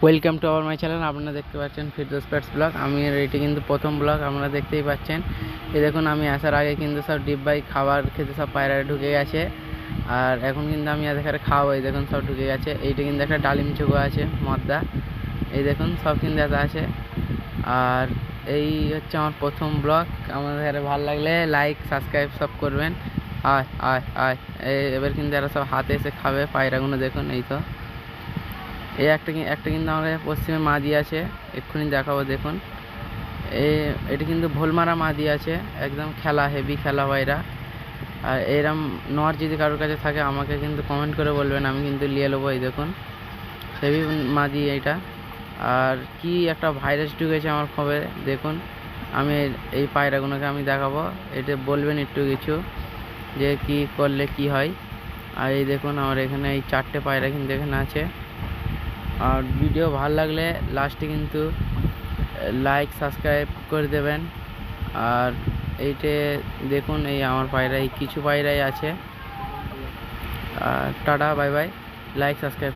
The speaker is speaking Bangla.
Welcome to our my channel. আপনারা দেখতে পাচ্ছেন ফিরদৌস পেটস ব্লগ। আমি এটি কিন্তু প্রথম ব্লগ, আপনারা দেখতেই পাচ্ছেন। এই দেখুন, আমি আসার আগে কিন্তু সব ডিব্বাই খাবার খেতে সব পায়রা ঢুকে গেছে। আর এখন কিন্তু আমি এখানে খাওয়াবো। এই দেখুন সব ঢুকে গেছে। এইটা কিন্তু একটা ডালিম চোখো আছে মদ্দা। এই দেখুন সব কিন্তু এত আছে। আর এই হচ্ছে আমার প্রথম ব্লগ। আমাদের ভালো লাগলে লাইক সাবস্ক্রাইব সব করবেন। আয় আয় আয় এবার কিন্তু এরা সব হাতে এসে খাবে পায়রাগুলো। দেখুন এই তো এই একটা কিন্তু আমার কাছে পশ্চিমে মাদি আছে, এক্ষুনি দেখাবো। দেখুন এটি কিন্তু ভোলমারা মাদি আছে, একদম খেলা হেভি খেলা পায়রা। আর এরম নর যদি কারোর কাছে থাকে আমাকে কিন্তু কমেন্ট করে বলবেন, আমি কিন্তু নিয়ে নেবো। এই দেখুন হেভি মাদি এইটা। আর কি একটা ভাইরাস ঢুকেছে আমার খবরে। দেখুন আমি এই পায়রাগুলোকে আমি দেখাবো, এটা বলবেন একটু কিছু যে কি করলে কি হয়। আর এই দেখুন আমার এখানে এই 4টে পায়রা কিন্তু এখানে আছে। আর ভিডিও ভালো লাগলে লাস্টে কিন্তু লাইক সাবস্ক্রাইব করে দেবেন। আর এইটে দেখুন এই আমার পায়রা, এই কিছু পায়রাই আছে। Tata bye bye, like subscribe.